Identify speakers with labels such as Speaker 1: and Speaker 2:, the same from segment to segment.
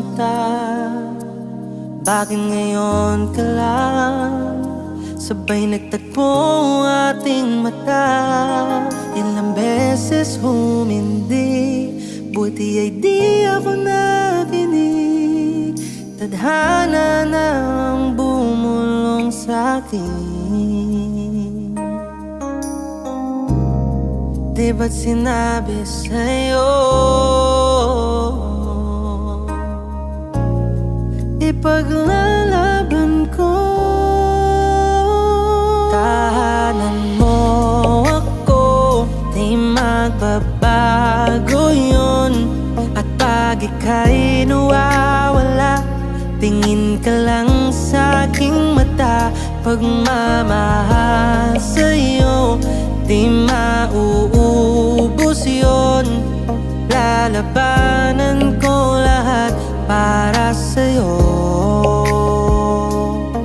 Speaker 1: sinta? Bakit ngayon ka lang sabay nagtagpo ang ating mata? Ilang beses humindi, buti ay di ako nakinig. Tadhana na ang bumulong sa'kin. Di ba't sinabi sa'yo ipaglalaban ko? Tahanan mo ako, di magbabago yun. At pag ika'y nawawala, tingin ka lang sa aking mata. Pagmamahal sa'yo, di mauubos yun. Lalabanan ko lahat para sa'yo.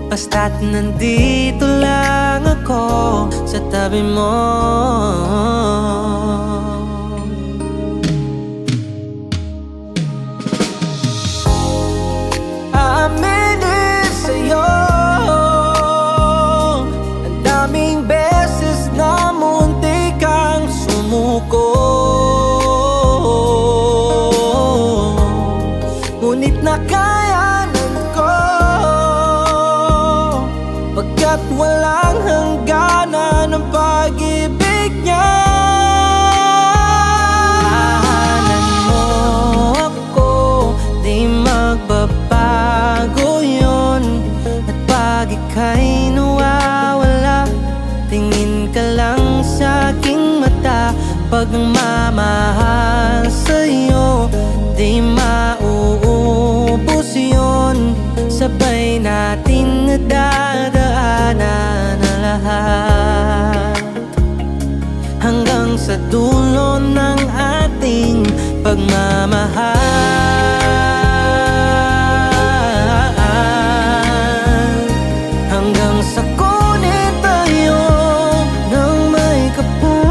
Speaker 1: Basta't nandito lang ako sa tabi mo. Aaminin sa'yo, ang daming beses na muntik kang sumuko. Ngunit nakayanan ko, pagkat walang hangganan ang pag-ibig niya. Tahanan mo ako, di magbabago yun. At pag ika'y nawawala, tingin ka lang sa aking mata. Pagmamahal sa'yo, di mauubos yun. Sabay natin nadadaanan na lahat, hanggang sa dulo ng ating pagmamahal. Hanggang sa kunin tayo ng may kapal.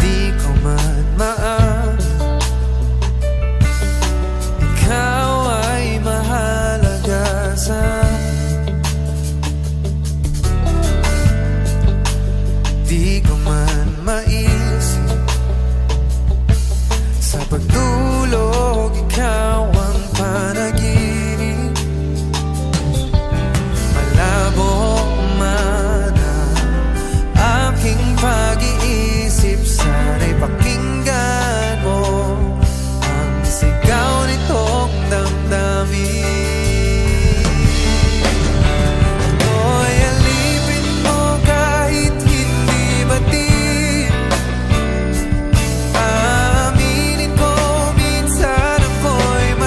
Speaker 2: Di ko man maaamin ikaw ay mahalaga sa akin. Di ko man maisip sa pagtulog ikaw ang panaginip. Malabo man ang aking pag-iisip, sana'y pakinggan mo ang sigaw nitong damdamin. Ako'y alipin mo kahit hindi batid. Aaminin ko minsan ako'y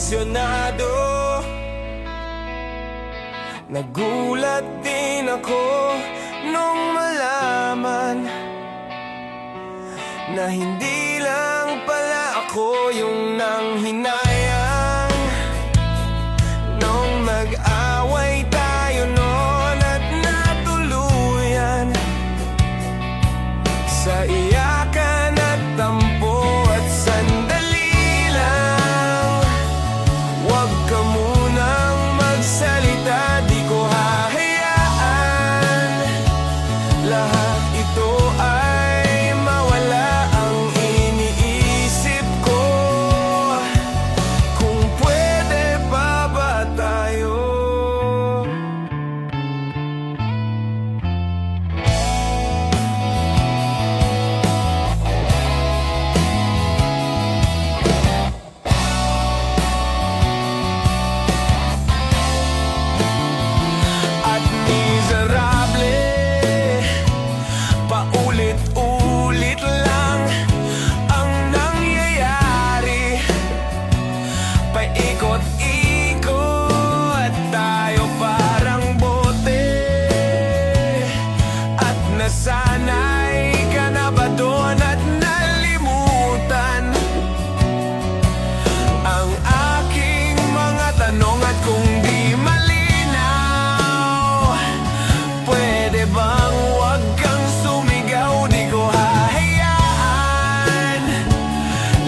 Speaker 2: apasyonado. Nagulat din ako nung malaman na hindi lang pala ako yung nanghinayang nung mag-away tayo noon at natuluyan sa iyakan at tampo at sandali lang. Huwag ka munang magsalita, di ko hahayaan lahat ito ay mawala. Ang iniisip ko, kung pwede pa ba tayo? At miserable, paulit-ulit lang ang nangyayari. Paikot-ikot tayo parang bote. At nasanay ka na ba doon at nalimutan ang aking mga tanong? At kung di malinaw, pwede bang wag kang sumigaw? Di ko hahayaan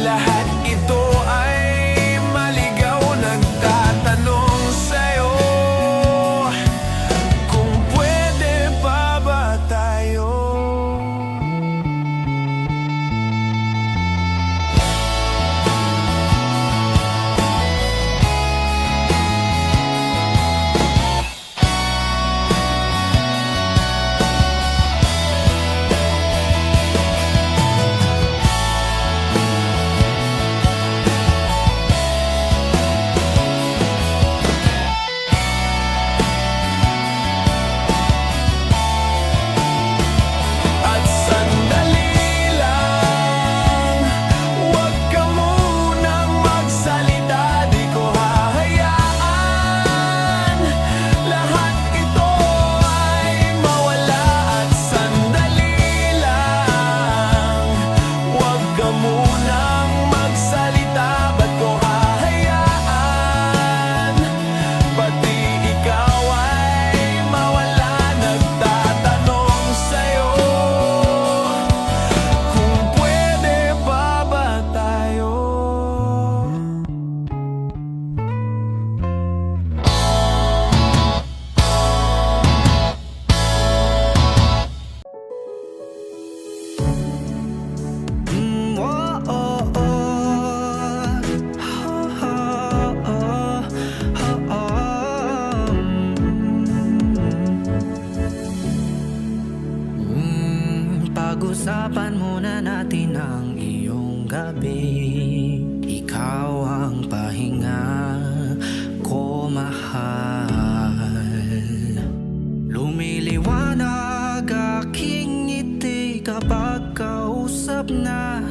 Speaker 2: lahat ito ay maligaw. Nagtatanong sa'yo, kung pwede pa ba tayo? At sandali lang, huwag ka munang magsalita, di ko hahayaan lahat ito ay mawala. At sandali lang, huwag ka munang magsalita, ba't ko hahayaan pati ikaw ay mawala? Nagtatanong sa'yo, kung pwede pa ba tayo?
Speaker 1: Oh, oh, oh. Oh, oh, oh. Oh, oh. Pag-usapan muna natin ang iyong gabi. Ikaw ang pahinga ko, mahal. Lumiliwanag aking ngiti kapag kausap na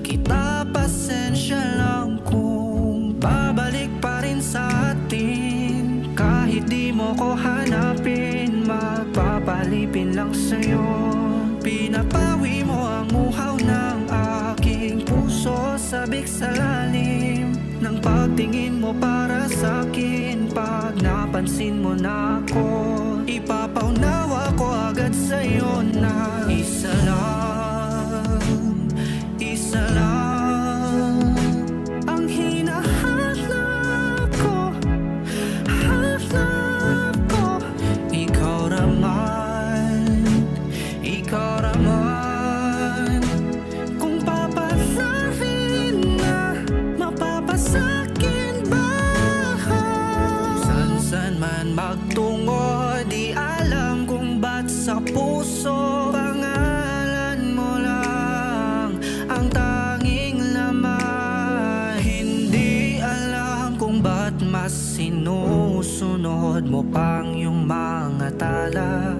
Speaker 1: kita. Pasensya lang kung babalik pa rin sa atin. Kahit di mo ko hanapin, magpapalipin lang sa'yo. Pinapawi mo ang uhaw ng aking puso, sabik sa lalim ng pagtingin mo para sa'kin. Pag napansin mo na ako, ipapaunawa ko agad sa'yo na isa lang, isa lang ang hinahanap ko, hanap ko. Ikaw naman, ikaw naman. Kung papasahin na, mapapasakin ba? San-san man magtungo, di alam kung ba't sa puso pangalan mo lang ang tanging laman. Hindi alam kung ba't mas sinusunod mo pang yung mga tala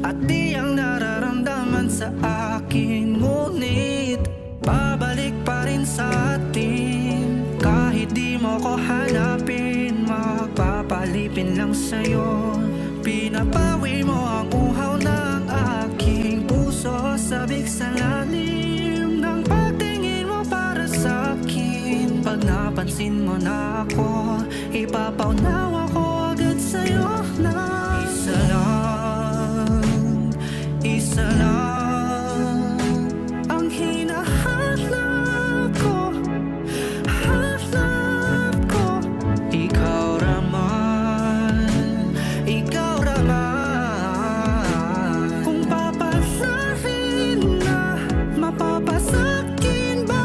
Speaker 1: at di ang nararamdaman sa akin. Ngunit babalik pa rin sa atin kahit di mo ko
Speaker 3: ko hanapin, mapapalipin lang sa'yo. Pinapawi mo ang uhaw ng aking puso, sabik sa lalim ng pagtingin mo para sa'kin. Pag napansin mo na ako, ipapaunawa ko agad sa'yo na isa lang, isa lang ang hinahanap ko, hanap ko. Ikaw raman, ikaw raman. Kung papasahin na, mapapasakin ba?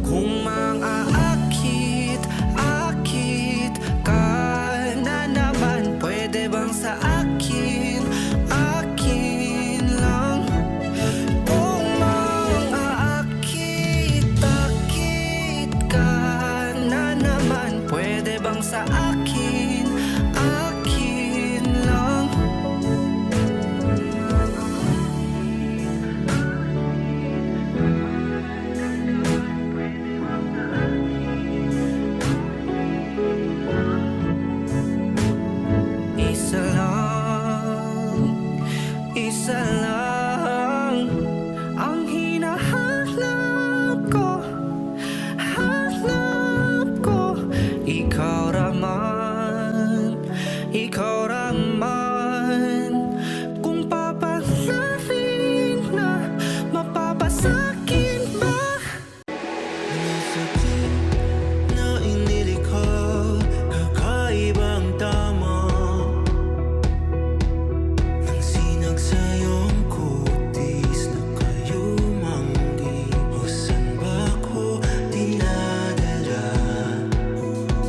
Speaker 3: Kung mang-aakit, akit ka na naman, pwede bang sa akin, akin lang? Kung mang-aakit, akit ka na naman, pwede bang sa akin, akin lang? Isa lang ang hinahanap ko, hanap ko. Ikaw raman, ikaw raman. Kung papasahin na, mapapasakin ba? Ang sakit na inilikha, kakaibang tama. Nang sinag sa'yong kutis na kayumang di, o saan ba ko dinadala?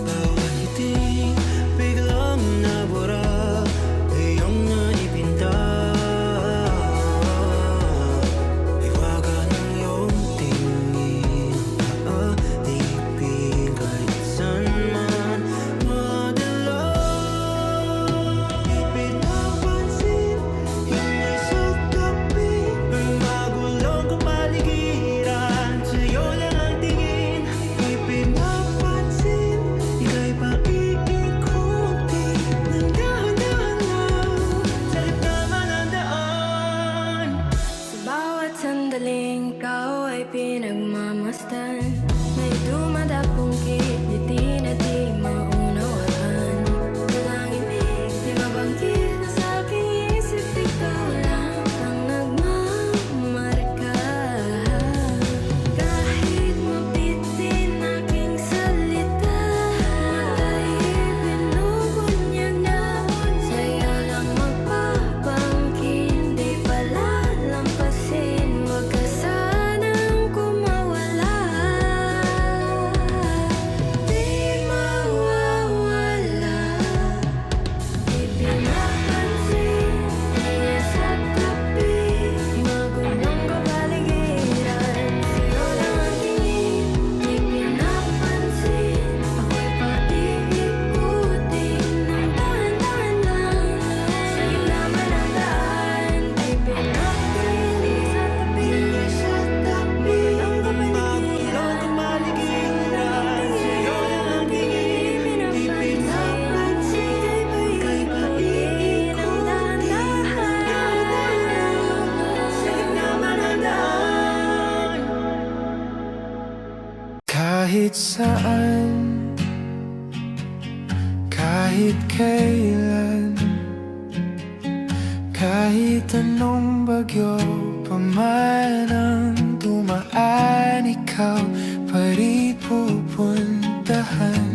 Speaker 3: Bawat ngiti biglang nabura, iyong naipinta. Iwaga ng iyong tingin, paalipin kahit saan man madala. Ipinapansin yung nasa tabi ng magulong kapaligiran, sa'yo lang ang tingin. Ipinapansin, ika'y paiikuti ng dahan-dahan lang, sa gitna ng daan.
Speaker 4: Sa bawat sandaling ikaw ay pinagmamasdan, may dumadapong kit-ngiti na di maunawaan. Walang ibig, di mabanggit na sa aking isip, ikaw lang ang nagmamarka. Kahit mabitin aking salita, mata'y binubunyag na, sa'yo lang magpapangkin, di palalampasin. Huwag ka sanang kumawala, di mawawala. Ipinapansin, di nasa tabi, magulong kapaligiran, sa'yo lang ang tingin. Ipinapansin, ako'y paiikutin ng dahan-dahan lang, sa'yo naman ang daan. Ipinapansin, di sa tabi, sa tabi, ang kapaligiran,
Speaker 3: Kapaligiran, sa'yo lang ang tingin. Ipinapansin, ika'y paiikutin ng dahan-dahan, sa'yo naman ang daan.
Speaker 1: Kahit saan, kahit kailan, kahit anong bagyo pa man ang dumaan, ikaw pa rin pupuntahan.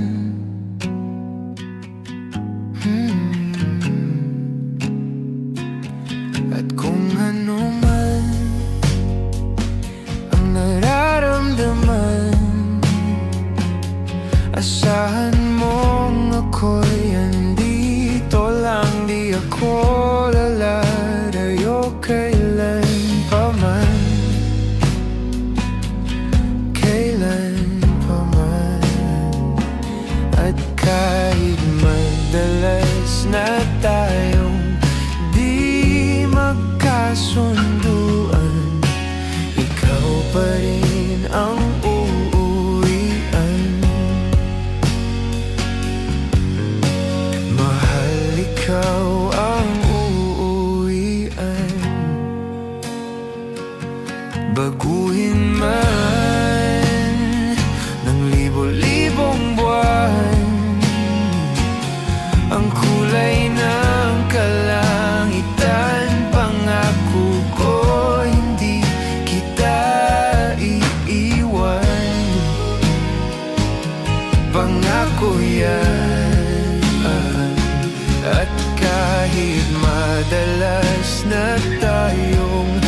Speaker 1: At kung ano man
Speaker 2: kahit madalas na tayong di magkasunduan, ikaw pa rin ang uuwian. Mahal, ikaw ang uuwian. Baguhin man ng libo-libong buwan ang kulay ng kalangitan, pangako ko hindi kita iiwan. Pangako yan. At kahit madalas na tayong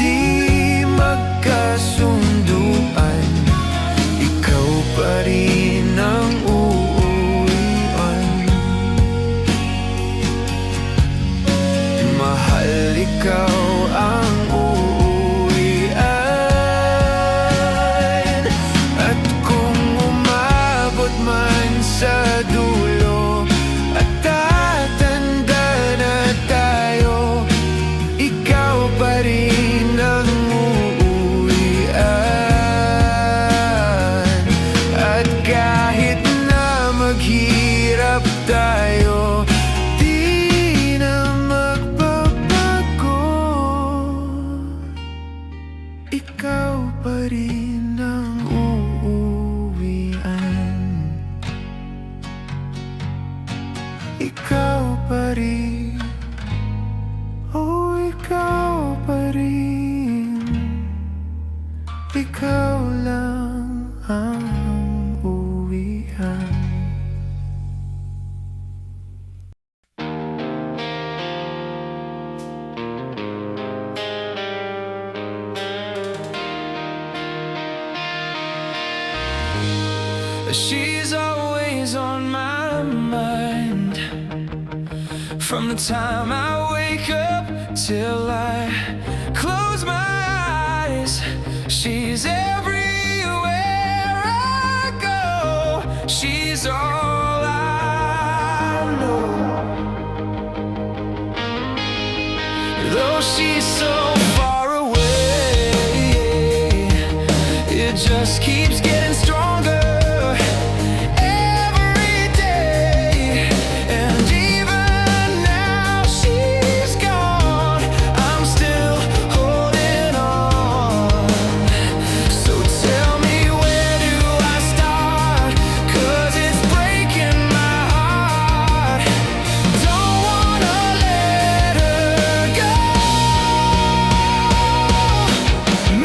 Speaker 2: di magkasunduan, ikaw pa rin ang uuwian. Mahal, ikaw ang uuwian. At kung umabot man sa dulo at tatanda na tayo, ikaw pa rin ang uuwian. At kahit na maghirap tayo, di na magbabago, ikaw pa rin ang uuwian. Ikaw pa rin, oh ikaw pa rin. Ikaw lang ang uuwian. She's always on my mind, from the time I wake up till I close my eyes. She's everywhere I go. She's all I know. Though she's so far away, it just keeps getting stronger every day. And even now she's gone, I'm still holding on. So tell me, where do I start? 'Cause it's breaking my heart. Don't wanna let her go.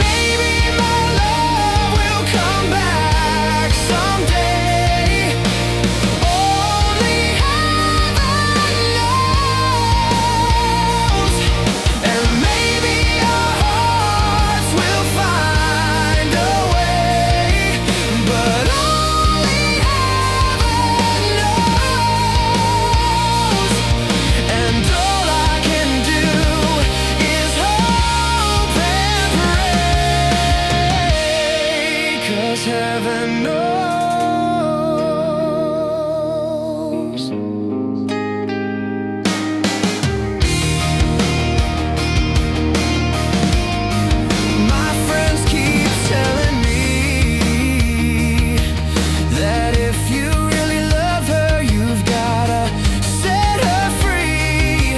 Speaker 2: Maybe my love will come back someday. Only heaven knows. And maybe our hearts will find a way, but only heaven knows. And all I can do is hope and pray, 'cause heaven knows. My friends keep telling me that if you really love her, you've gotta set her free.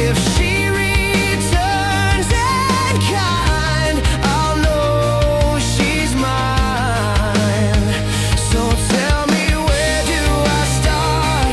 Speaker 2: If she returns and kind, I'll know she's mine. So tell me, where do I start?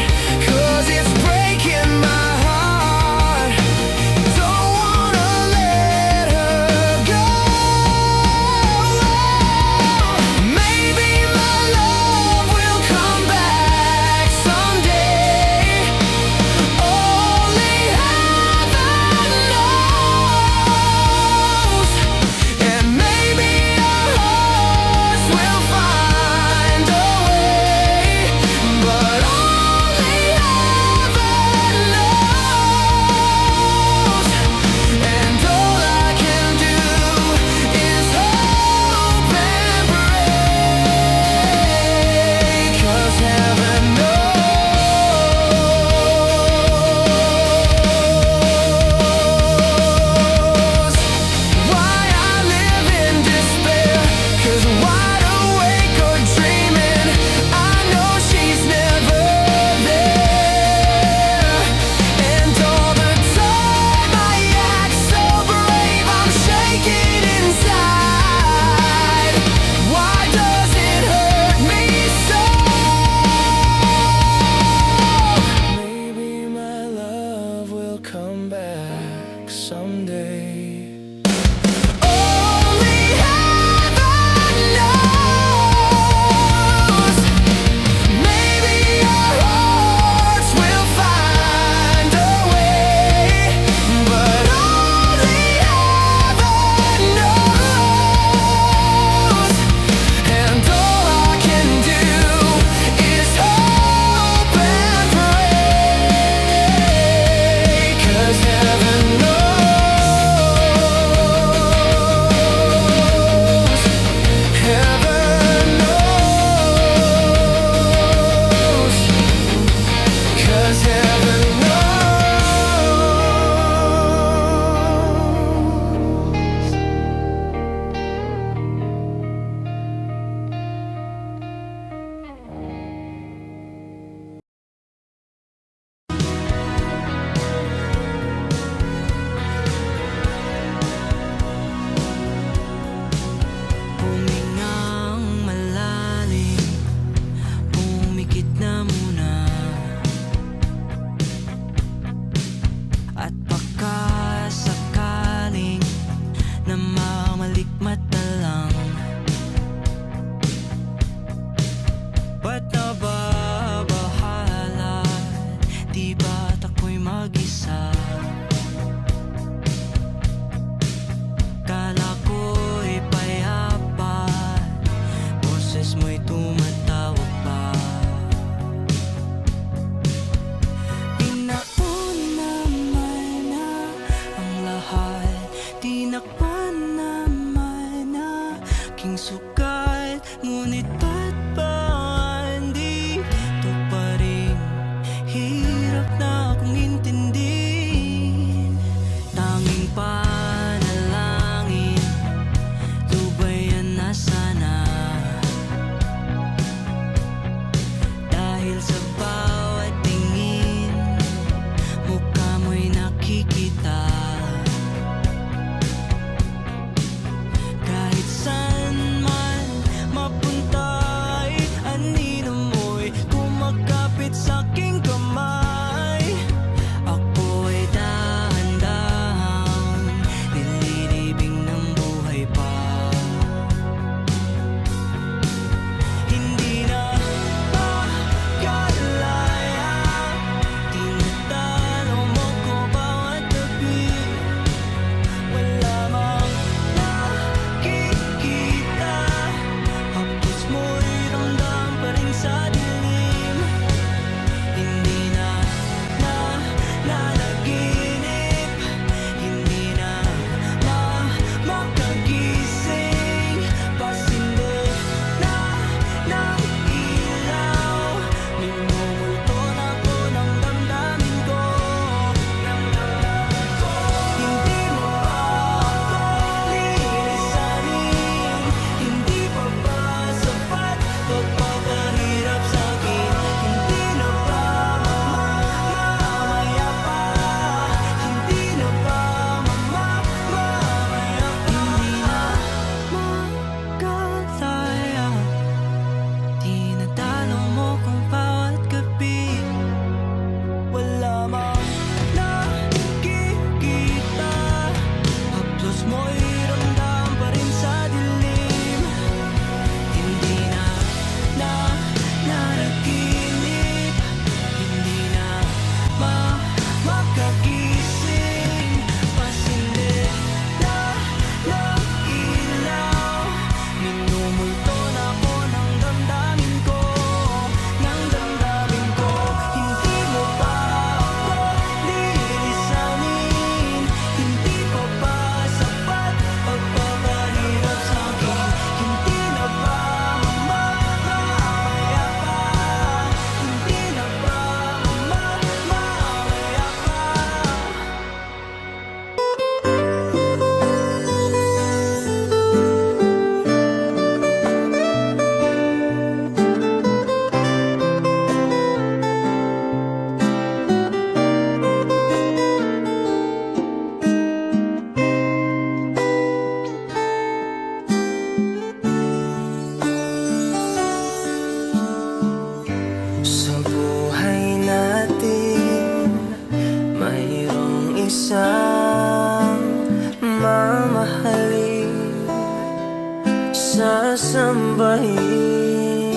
Speaker 3: sasambahin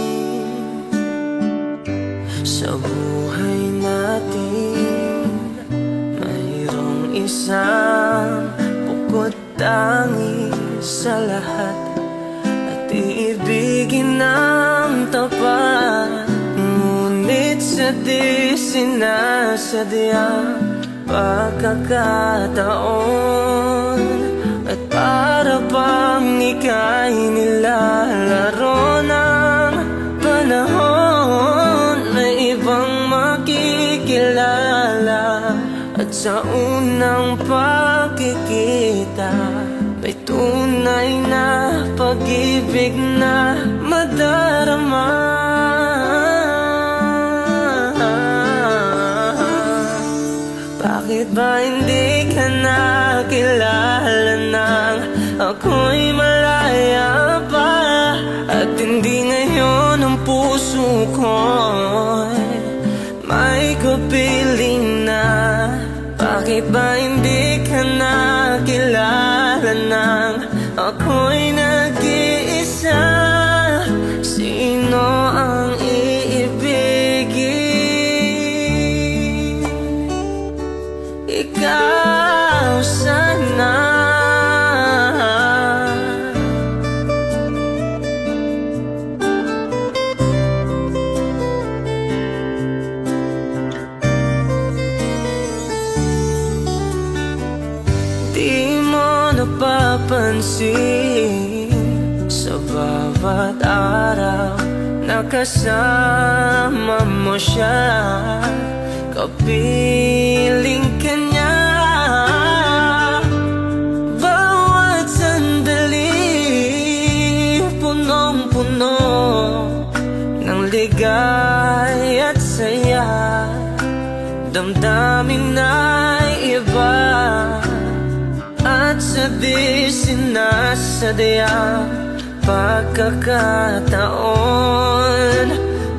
Speaker 3: sa buhay natin. Mayroong isang bukod tangi sa lahat, at iibigin ng tapat. Ngunit sa di sinasadyang pagkakataon, at para bang ika'y nilalaro ng panahon, may ibang makikilala. At sa unang pagkikita, may tunay na pag-ibig na madarama. Bakit ba hindi ka nakilala nang ako'y malaya pa? At hindi ngayon ang puso ko'y may kapiling na. Bakit ba hindi ka nakilala nang ako'y nag-iisa? Sino ang iibigin? Ikaw sana. Di mo napapansin sa bawat araw na kasama mo siya, kapiling ka niya. Bawat sandali punong-puno ng ligay at saya, damdamin ay iba. At sa di sinasadyang pagkakataon,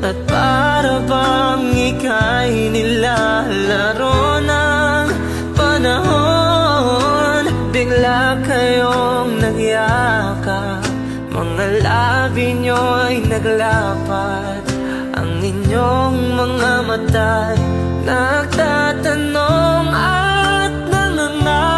Speaker 3: at para bang ika'y nilalaro ng panahon, bigla kayong nagyakap, mga labi nyo'y naglapat, ang inyong mga mata'y nagtatanong at nangangarap.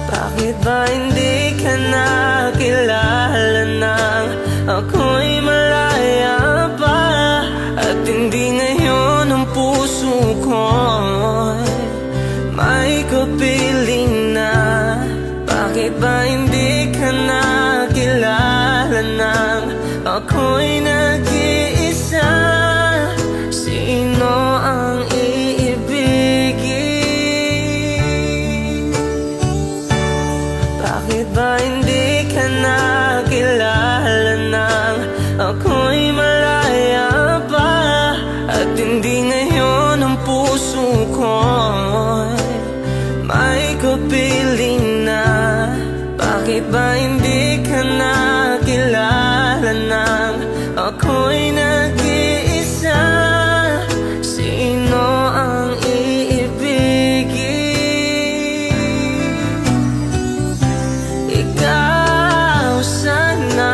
Speaker 3: Bakit ba hindi ka nakilala nang ako'y malaya pa? At hindi ngayon ang puso ko'y may kapiling na. Bakit ba hindi ka nakilala nang ako'y nag-iisa? Sino ang iibigin? Bakit ba hindi ka nakilala nang ako'y malaya pa? At hindi ngayon ang puso ko'y may kapiling na. Bakit ba hindi ka nakilala nang ako'y nag-iisa? Sino ang iibigin? Ikaw sana.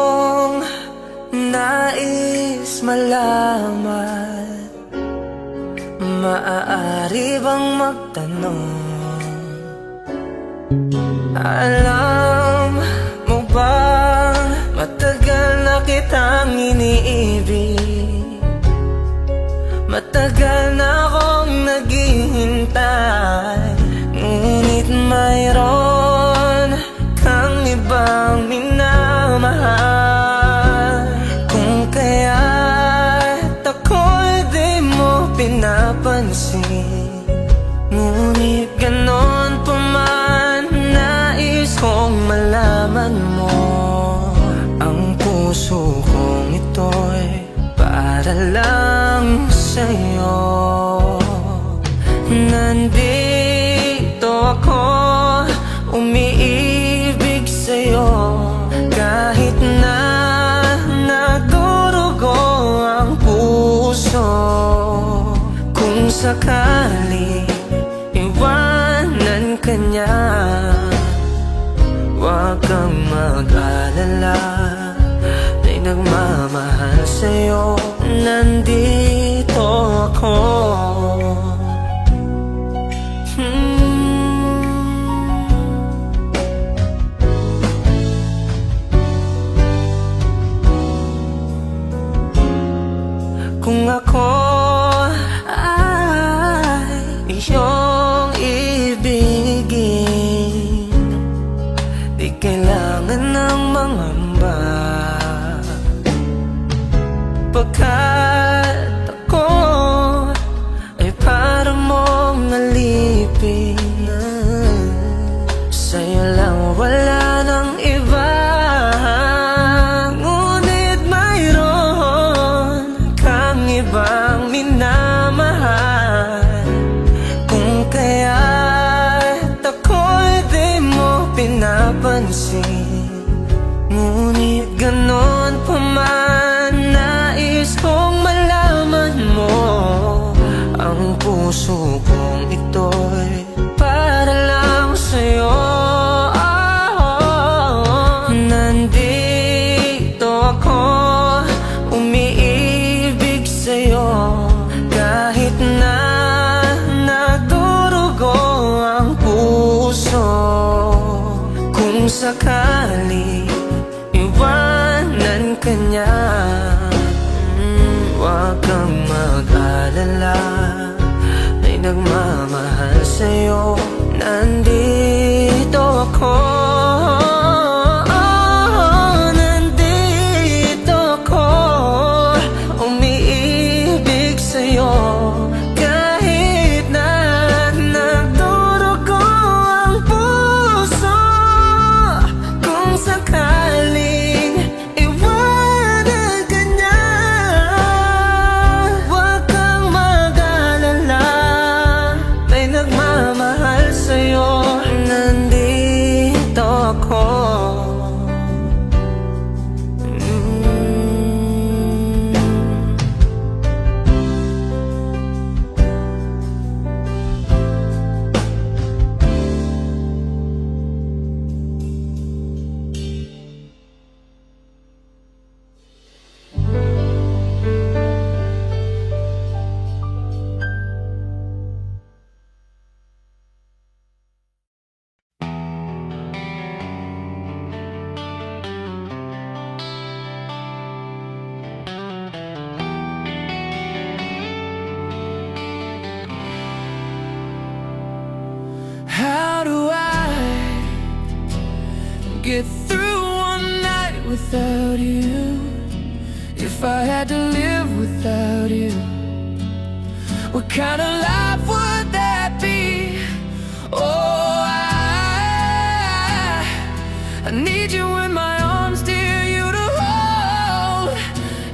Speaker 1: kong nais malaman, maaari bang magtanong? Alam mo bang matagal na kitang iniibig? Matagal na akong naghihintay, ngunit mayroon kang ibang minamahal. Kung kaya't ako'y di mo pinapansin, ngunit ganon pa man, nais kong malaman mo. Ang puso kong ito'y para lang sa'yo. Nandito ako, umiibig sa'yo, kahit na nagdurugo ang puso. Kung sakali iwanan ka niya, huwag kang mag-alala, may nagmamahal sa'yo. Nandito ako. Kung ako ay iyong ibigin, di kailangan ng mangamba, pagkat ako ay para mong alipin. Sa'yo lang, wala nang iba, ngunit mayroon kang ibang minamahal. Kung kaya't ako'y di mo pinapansin, ngunit ganon pa man, nais kong malaman mo. Ang puso kong ito'y para lang sa'yo. Nandito ako, umiibig sa'yo, kahit na nagdurugo ang puso. Kung sakali iwanan ka niya, huwag kang mag-alala, may nagmamahal sa'yo. Nandito ako, nandito ako, umiibig sa'yo, kahit na nagdurugo ang puso. Kung sakaling iwanan ka niya, huwag kang mag-alala, may nagmamahal sa'yo. Nandito ako.
Speaker 2: How do I get through one night without you? If I had to live without you, what kind of life would that be? Oh, I need you in my arms, dear, you to hold.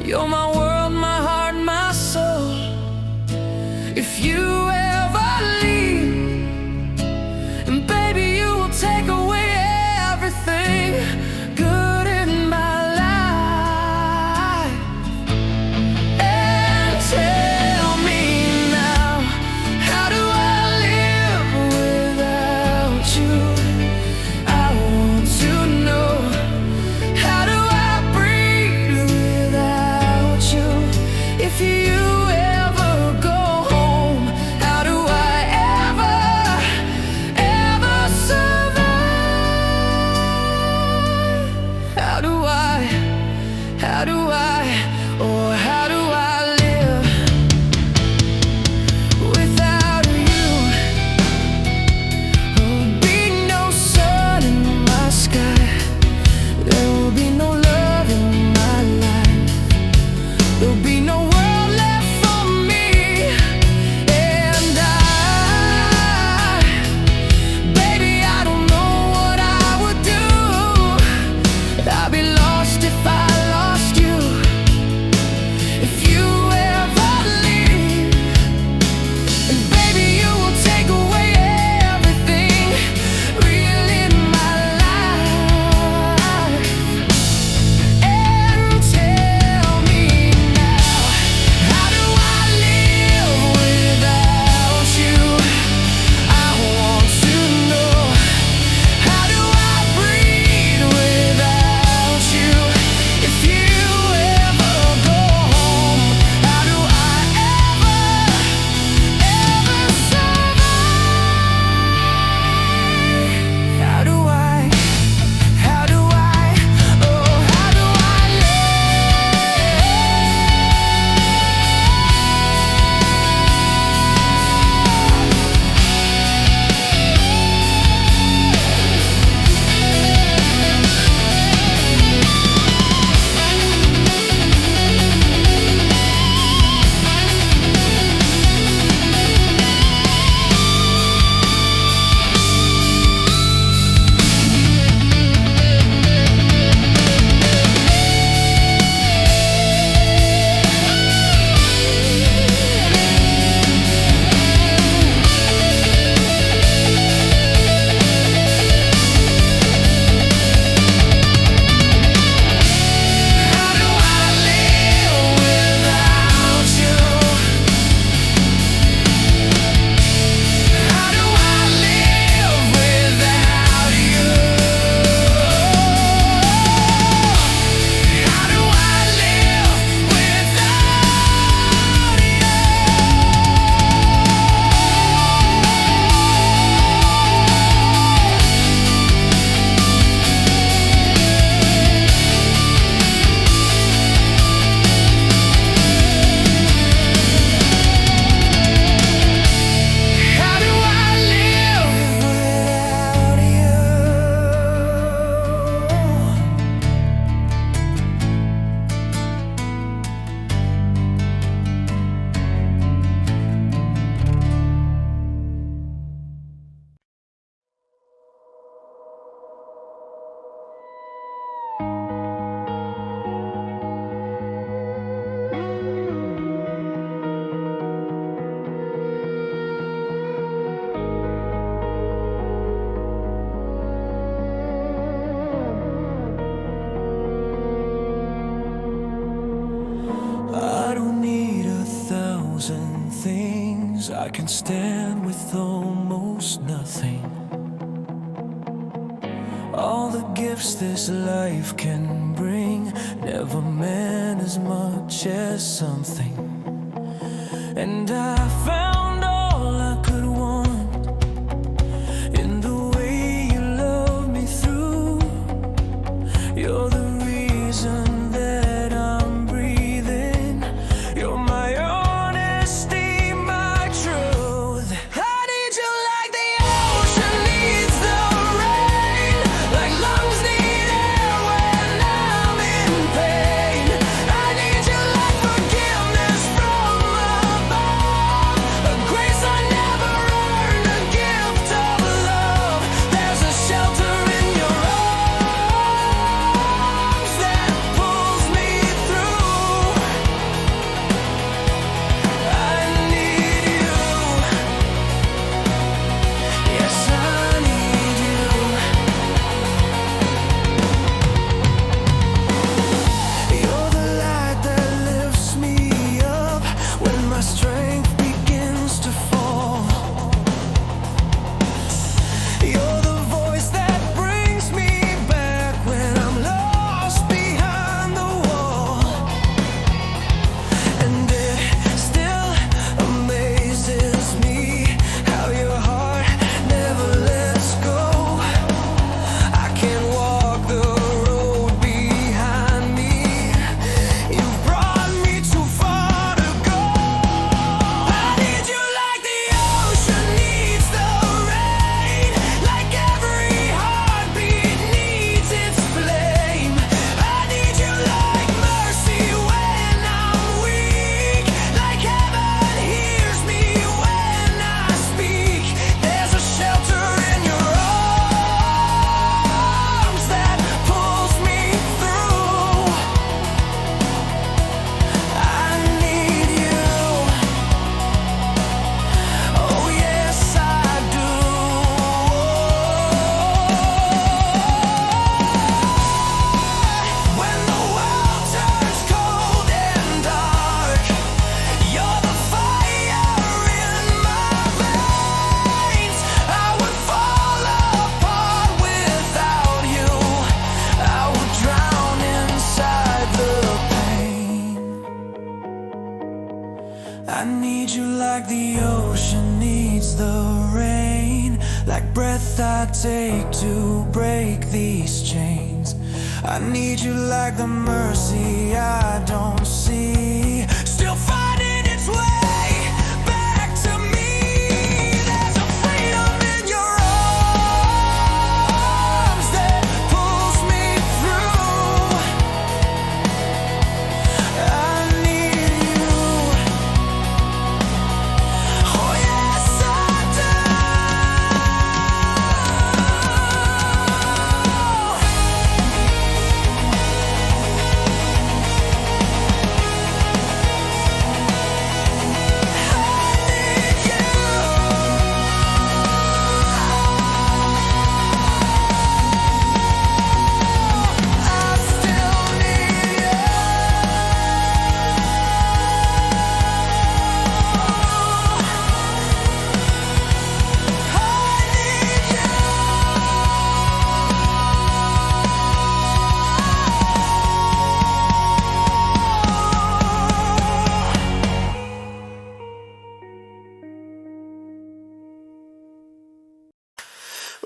Speaker 2: You're my world, my heart, my soul. If you ever leave, and baby, you will take away everything good in my life. And tell me now, How do I, oh, how do I live without you? There'll be no sun in my sky. There will be no love in my life. There'll be no world left for me. And baby, I don't know what I would do. I'd be lost if I lost you. If you ever leave, and baby, you will take away everything real in my life. And tell me now, how do I live without you? I want to know. How do I breathe without you? If you ever go home, how do I ever survive? How do I, oh, how do I live? How do I live without you? How do I live without you? How do I live without How do I live without you?
Speaker 3: I don't need 1,000 things. I can stand with almost nothing. All the gifts this life can bring never meant as much as something. And I found all I could want in the way you love me through. You're the reason that I'm breathing. You're my honesty, my truth. I need you like the ocean needs the rain, like lungs need air when I'm in pain. I need you like forgiveness from above. need you like the ocean needs the rain, like breath I take to break these chains. I need you like the mercy I don't see, still finding its way back to me. There's a freedom in your arms that pulls me through. I need you. Oh yes, I do.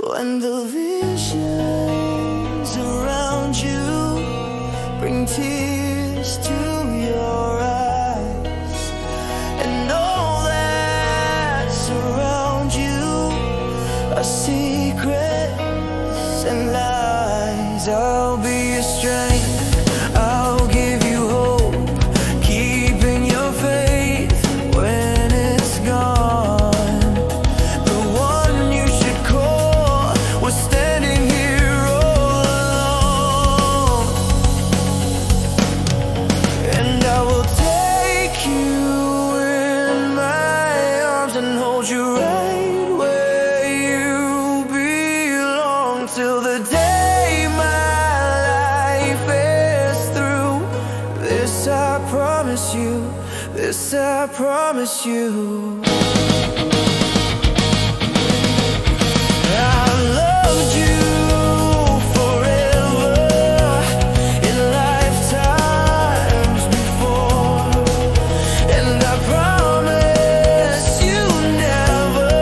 Speaker 3: When the visions around you bring tears to your eyes, and all that's around you are secrets and lies, I'll be your strength, I'll give you hope, keeping your faith when it's gone. The one you should call was standing here all alone, and I will take you in my arms and hold you right where you belong till the day my life is through. This I promise you, this I promise you. I loved you forever in lifetimes before, and I promise you never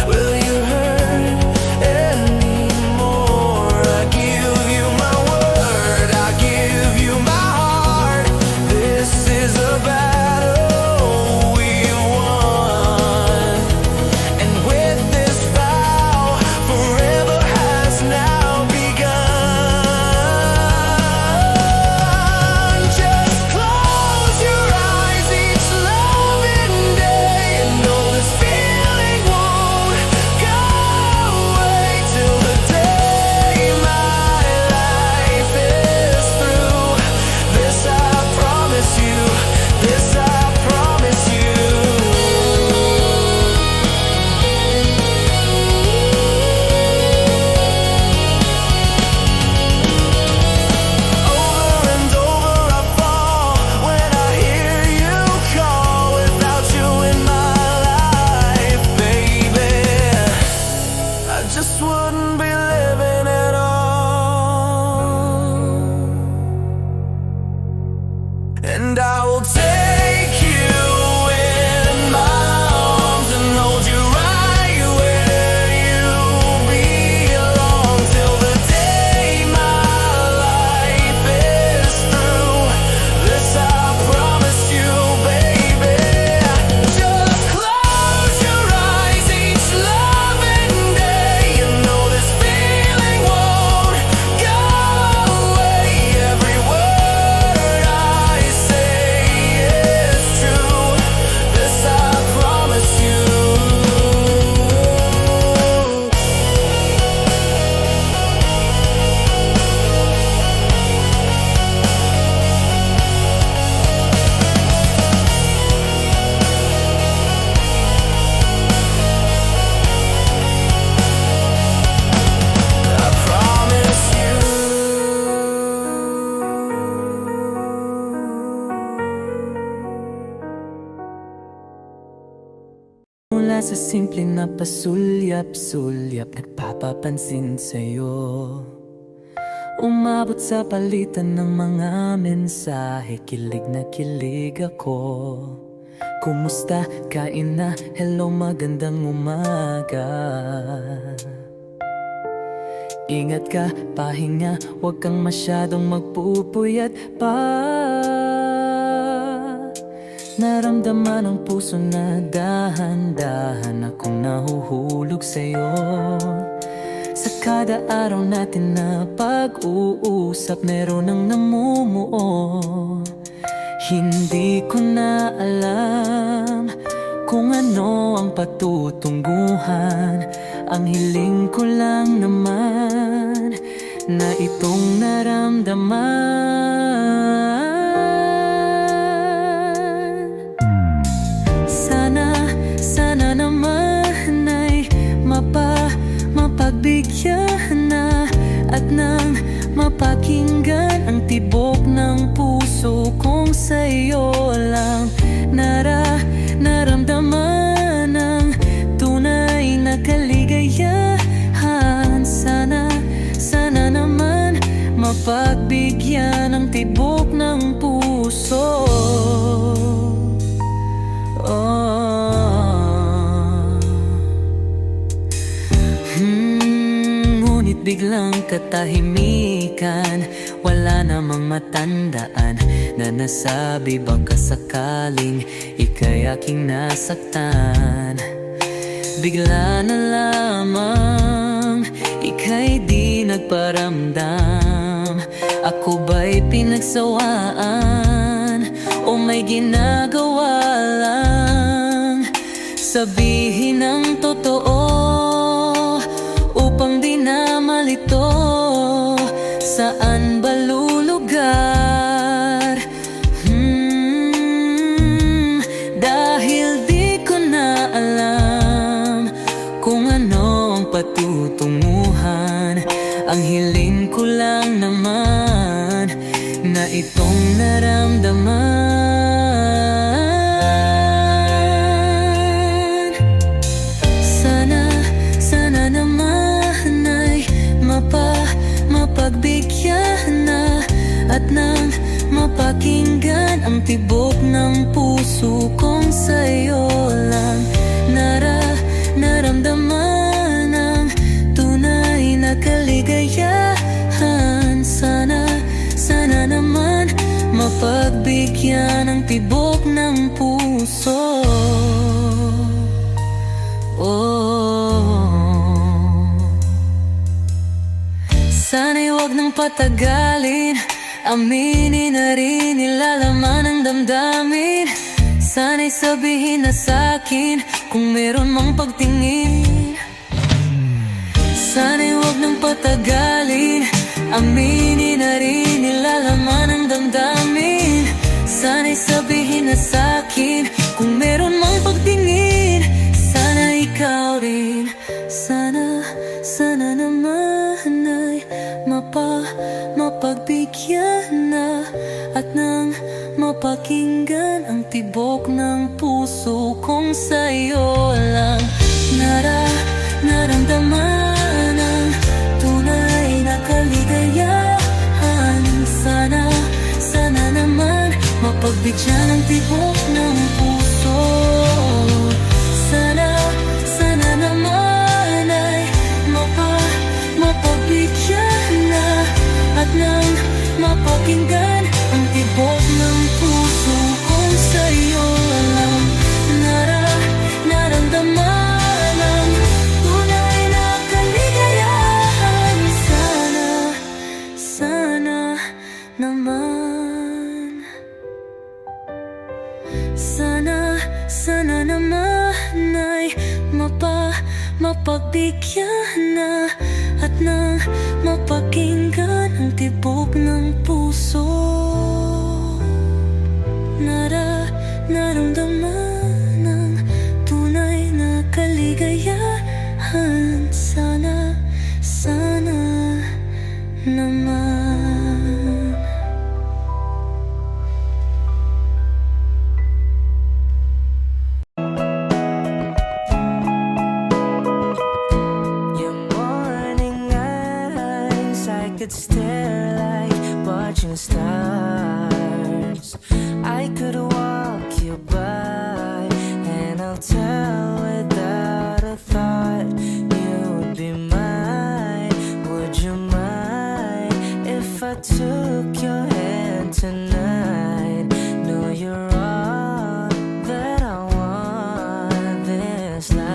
Speaker 3: will you hurt anymore. I give you my word, I give you my heart. This is a battle we won, and with this vow, forever has now begun. Just close your eyes each loving day and know this feeling won't go away till the day my life is through. This I promise you, this I promise you. Over and over I fall when I hear you call. Without you in my life, baby, I just wouldn't be living at all. And I will take you in my arms and hold you right where you belong till the day my life is through. This I promise you, baby. Just close your eyes each loving day and know this feeling won't go away. Every word I say is true. This I promise you. I promise you.
Speaker 1: Mula sa simple na pasulyap-sulyap, nagpapapansin sa'yo. Umabot sa palitan ng mga mensahe, kilig na kilig ako.
Speaker 3: Kumusta? Kain na? Hello, magandang umaga. Ingat ka, pahinga, huwag kang masyadong magpupuyat pa. Naramdaman ng puso na dahan-dahan akong nahuhulog sa'yo. Sa kada araw natin na pag-uusap, meron ang namumuo. Hindi ko na alam kung ano ang patutunguhan. Ang hiling ko lang naman na itong naramdaman. Sana naman ay mapagbigyan na at nang mapakinggan ang tibok ng puso kong sa'yo lang naramdaman ng tunay na kaligayahan. Sana naman mapagbigyan ang tibok ng puso. Ngunit biglang katahimikan, wala namang matandaan na nasabi baka sakaling ika'y aking nasaktan. Bigla na lamang ika'y di nagparamdam. Ako ba'y pinagsawaan o may ginagawa lang? Sabihin ang totoo upang di na malito. Saan ba lulugar? Dahil di ko na alam kung ano ang patutunguhan. Ang hiling ko lang naman na itong naramdaman. Sana naman ay mapagbigyan na at nang mapakinggan ang tibok ng puso kong sa'yo lang naramdaman ang tunay na kaligayahan. Sana naman mapagbigyan ang tibok ng puso. Sana'y huwag nang patagalin, aminin na rin nilalaman ng damdamin. Sana'y sabihin na sa'kin kung meron mang pagtingin. Sana'y huwag nang patagalin, aminin na rin nilalaman ng damdamin. Sana'y sabihin na sa'kin kung meron mang pagtingin. Sana ikaw rin, sana naman ay mapagbigyan na at nang mapakinggan ang tibok ng puso kong sa'yo lang naramdaman ang tunay na kaligayahan. Sana naman mapagbigyan ang tibok ng puso. Sana naman ay mapagbigyan na at nang mapakinggan ang tibok ng puso kong sa'yo lang naramdaman ang tunay na kaligayahan. Sana naman, sana naman ay mapagbigyan na at nang mapakinggan ang tibok ng puso. Naramdaman ang tunay na kaligayahan. Sana naman.
Speaker 1: Your morning eyes, I could stare like watching stars. I could walk you by. tonight. Know you're all that I want this life.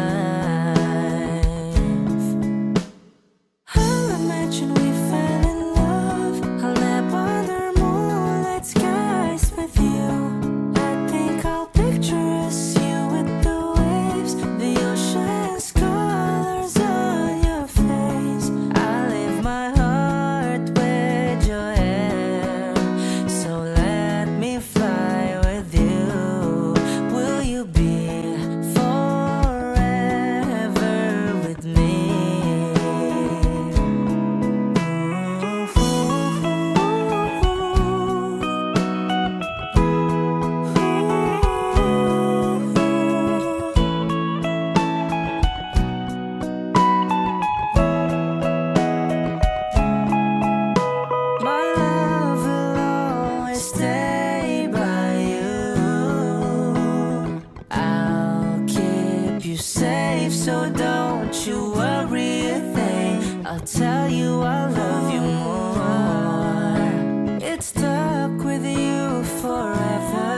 Speaker 4: I'll imagine we fell in love. I'll nap under moonlight skies with you. I think I'll picture us, you with the waves, the ocean's colors on your face.
Speaker 1: I leave my heart with your hair, so let me fly with you. Will you be forever with me? My love will always stay by you. I'll keep you safe, so don't you worry a thing. I'll tell you I love you more. It's stuck with you forever,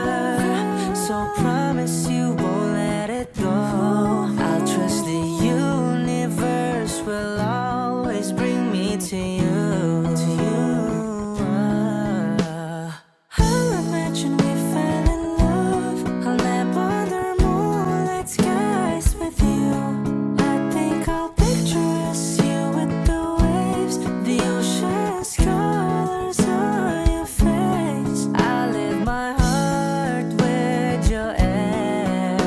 Speaker 1: so promise you won't let it go. I'll trust the universe will always bring me to you.
Speaker 4: I'll imagine we fell in love. I'll nap under moonlight skies with you. I think I'll picture us, you with the waves, the ocean's colors on your face.
Speaker 1: I leave my heart with your air,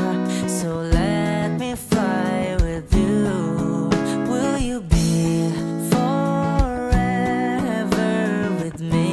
Speaker 1: so let me fly with you. Will you be forever with me?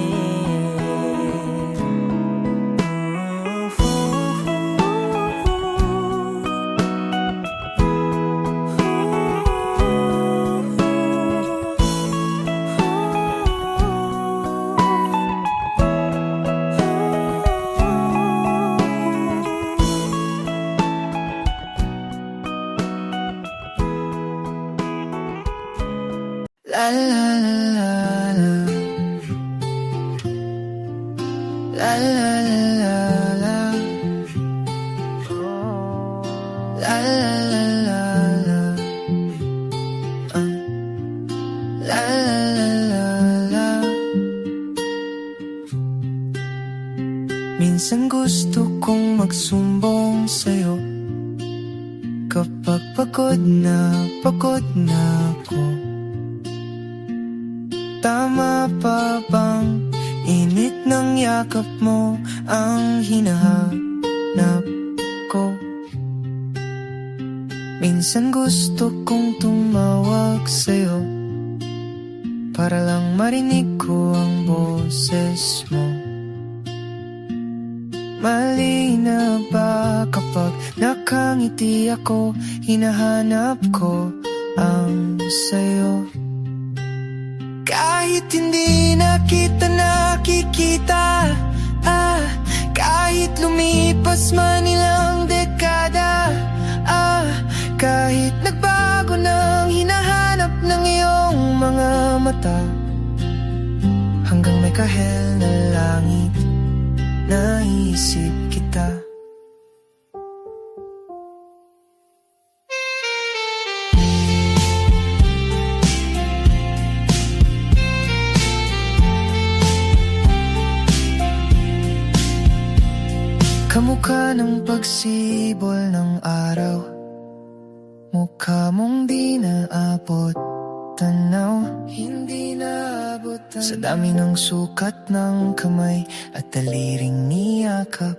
Speaker 3: La la la la la. La la la la la. La la la la la. La la la la la. Minsan gusto kong magsumbong sa'yo kapag pagod na ako. Tama pa bang init ng yakap mo ang hinahanap ko? Minsan gusto kong tumawag sa'yo para lang marinig ko ang boses mo. Mali na ba kapag nakangiti ako, hinahanap ko ang sayo? Kahit hindi na kita nakikita, kahit lumipas man ilang dekada, kahit nagbago ng hinahanap ng iyong mga mata, hanggang may kahel na langit, naisip kita. Kamukha ng pagsibol ng araw, mukha mong di naabot tanaw, hindi naabot tanaw. Sa dami ng sukat ng kamay at daliring niyakap,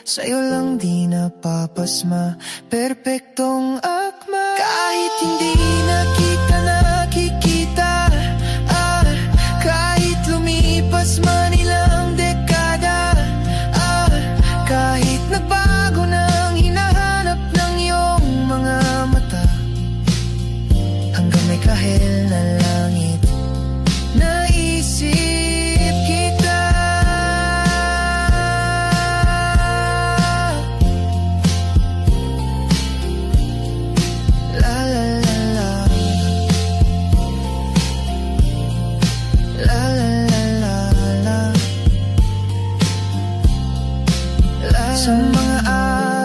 Speaker 3: sa'yo lang di napapasma, perpektong akma. Kahit hindi na kita nakikita, kahit lumipas man ilang dekada, kahit nagbago ng hinahanap ng iyong mga mata, hanggang may kahel na langit, naisip kita. La la la la. Sa mga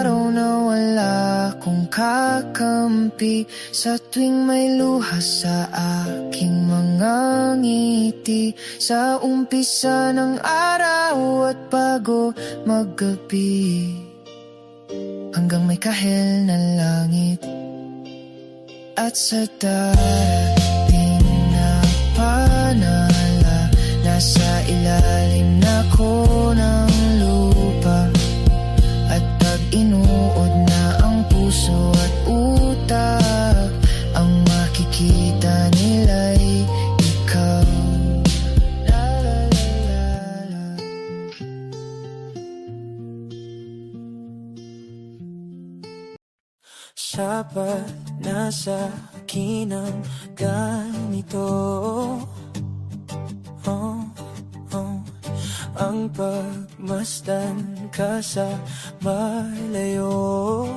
Speaker 3: araw na wala kong kakampi, sa tuwing may luha sa aking mga ngiti, sa umpisa ng araw at bago maggabi, hanggang may kahel na langit. At sa darating na panala, nasa ilalim na ko ng lupa. At pag inuod na ang puso at utak, ang makikita nila'y ikaw. La la la la la. Sapat na sa akin ang ganito, ang pagmasdan ka sa malayo.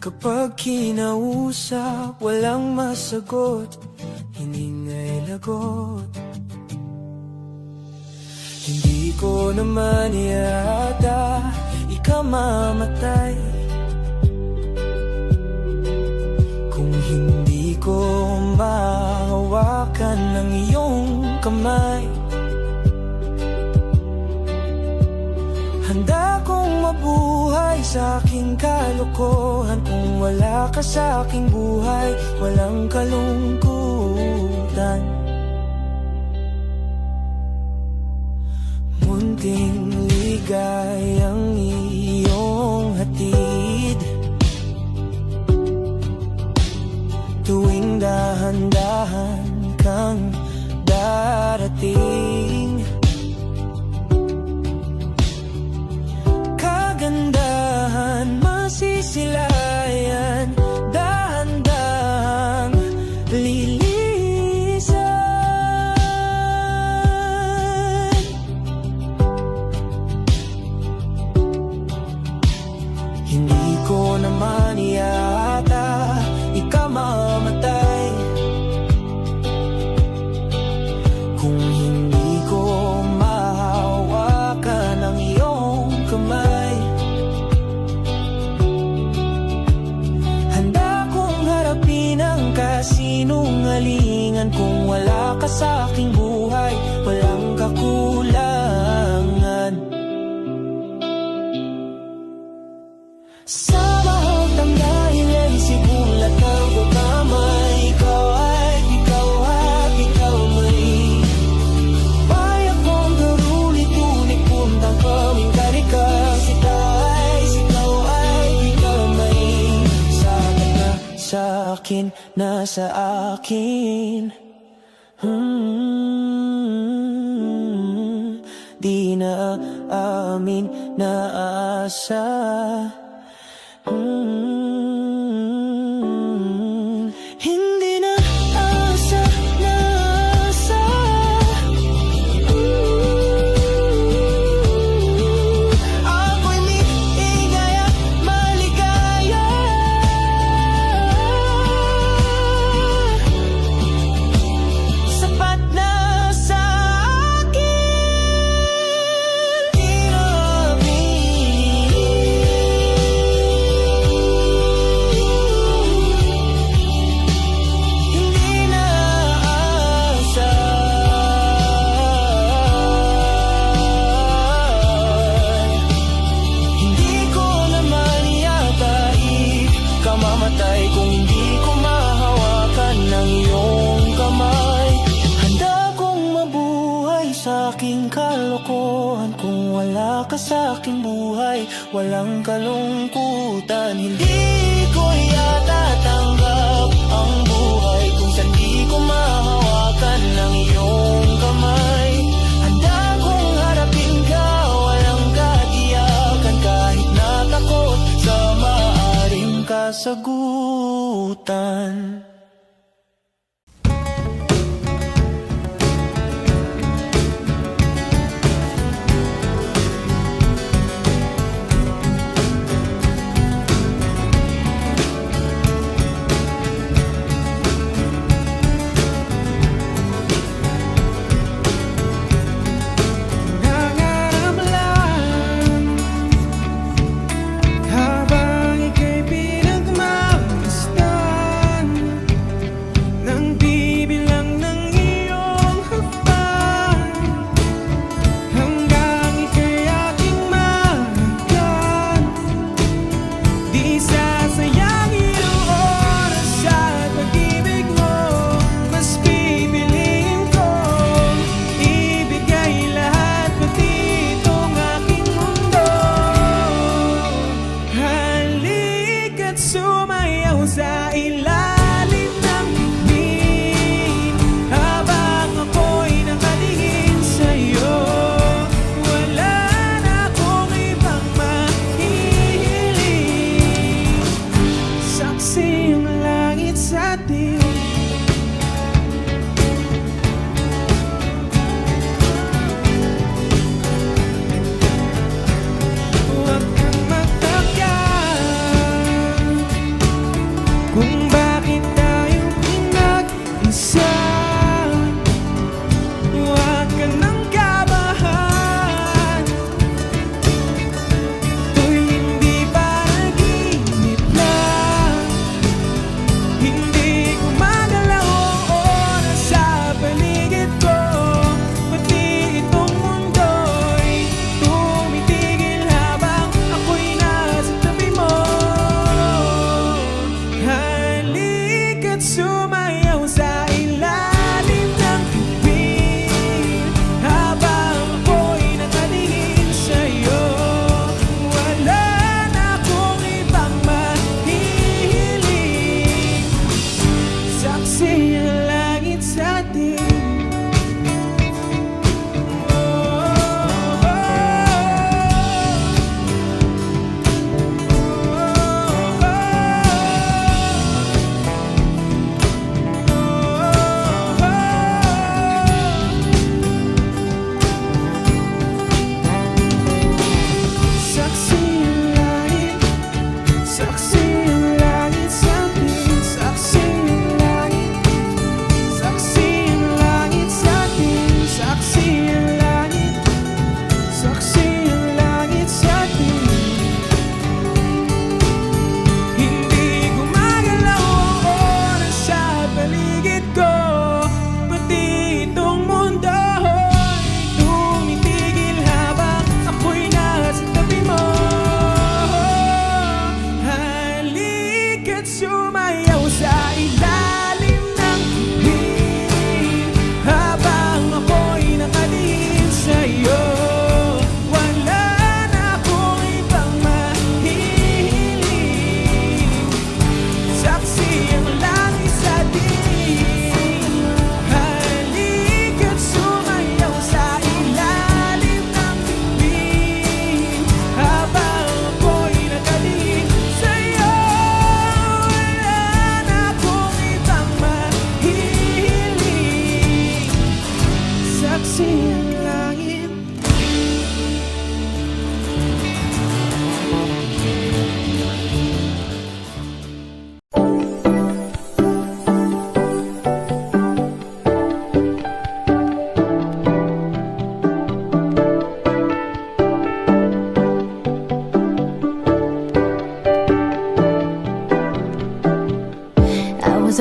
Speaker 3: Kapag kinausap, walang masagot, hiningay lagot. Hindi ko naman yata ikaw mamatay kung hindi ko mahawakan ng iyong kamay. Handa kong mabuhay sa aking kalokohan kung wala ka sa aking buhay, walang kalungkutan. Munting ligayang iyong hatid, tuwing dahan-dahan kang darating. Kagandahan masisilayan, dahan-dahang lilisan. Hindi ko naman yata ikaw mamatay kung hindi ko mahawakan ang iyong kamay. Handa kong harapin ang kasinungalingan kung wala ka sa aking buhay, walang kakulangan. Sa bawat ang dahil ay simulat ng pagkamay, ikaw at ikaw may payak kong garulit-ulit puntang kaming karikas. Ikaw ay ikaw may sagat na sa akin, nasa akin. Di na amin na asa. Hindi na asa na asa. Ako'y ligaya, maligaya. Sapat na sa akin. Hindi na asa. Hindi ko naman yata ikamamatay kung hindi ko mahawakan ng iyong kamay. Handa kong mabuhay sa aking kalokohan kung wala ka sa aking buhay, walang kalungkutan. Hindi ko yata tanggap ang buhay kung saan di ko mahawakan ng iyong kamay. Handa kong harapin ka, walang katiyakan, kahit natakot sa maaaring kasagutan.
Speaker 2: Nangarap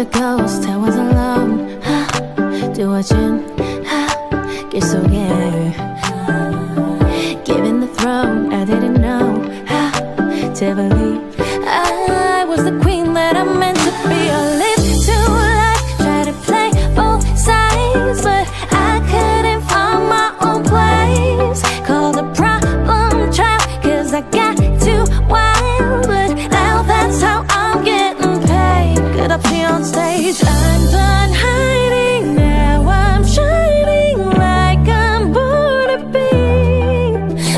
Speaker 4: a ghost, I was alone. 두어진 길 속에 given the throne, I didn't know how to believe I was the queen that I meant to be. I lived too life, try to play both sides, but I couldn't find my own place. Called a problem child, cause I got too wild, but now that's how I'm getting paid. Good up here on stage, I'm done hiding, now I'm shining like I'm born to be.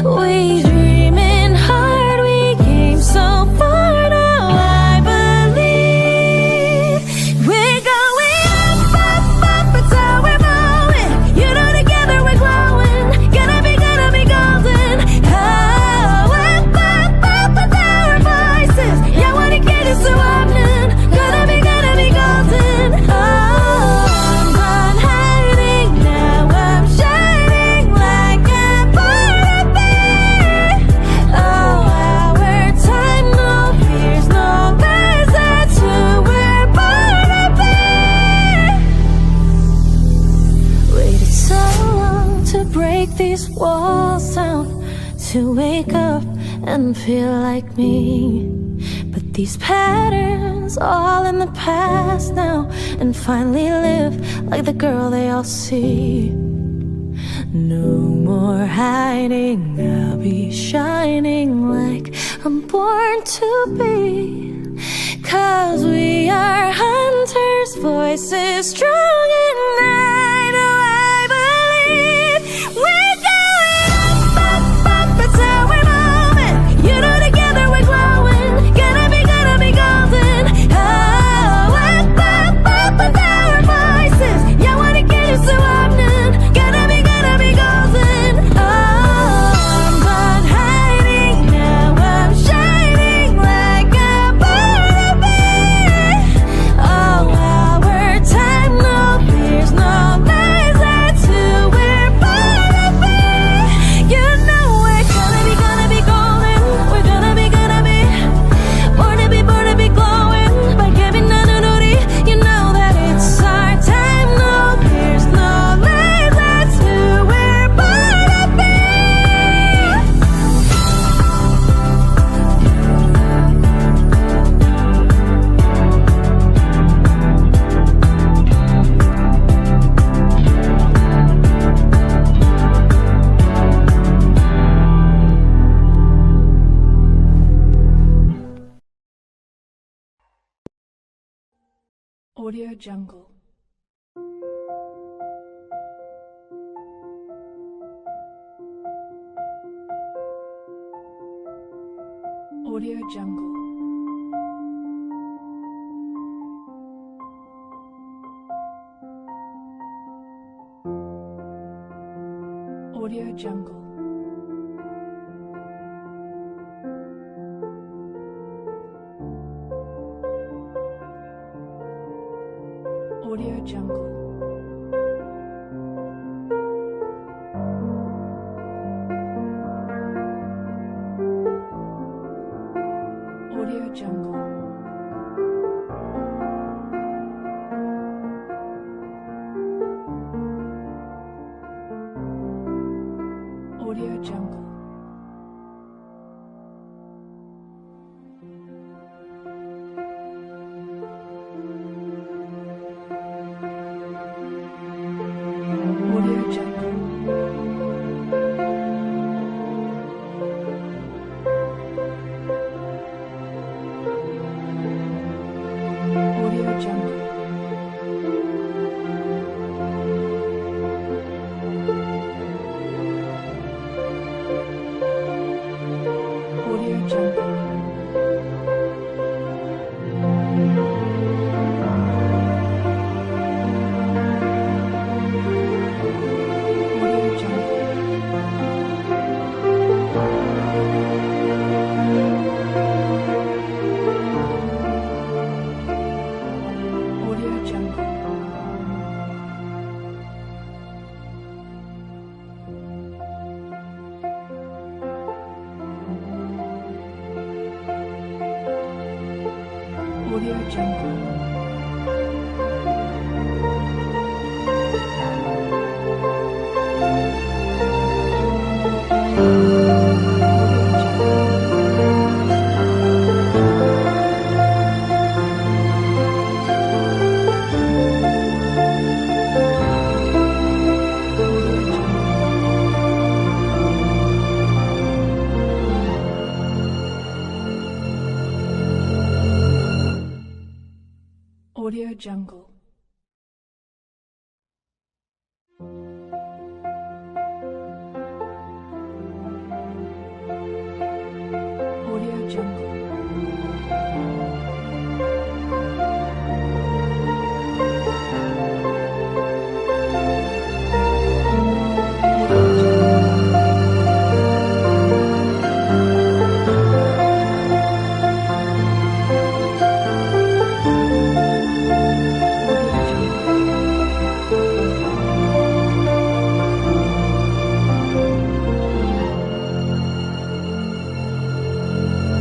Speaker 4: We dreaming hard, we came so far, now I believe we're going up, up, up, it's how we're moving. You know together we're glowing, gonna be golden. Oh, up, up, up, with our voices. Yeah, wanna get it so often, gonna be golden. Oh, I'm done hiding, now I'm shining like I'm born to be. Oh, our time, no fears, no lies, that's who we're born to be. Waited so long to break these walls down, to wake up and feel like me. But these patterns all in the past now, and finally live like the girl they all see. No more hiding, I'll be shining like I'm born to be. Cause we are hunters, voices strong and I know I believe we're going up, up, up, it's how we're moving. You know together we're glowing, gonna be golden. Oh, up, up, up, with our voices. Yeah, wanna get it so often, gonna be golden. Oh, I'm done hiding, now I'm shining like I'm born to be. Oh, our time, no fears, no lies, that's who we're born to be. You know we're gonna be golden, we're gonna be born to be glowing by giving anonymity. You know that it's our time, no fears, no lies, that's who we're born to be.
Speaker 5: Audio Jungle. Audio Jungle. Audio Jungle. Audio Jungle. Audio Jungle. Audio Jungle. Audio Jungle. Audio Jungle. Audio Jungle. Audio Jungle. Audio Jungle. Audio Jungle. Jungle. Audio Jungle.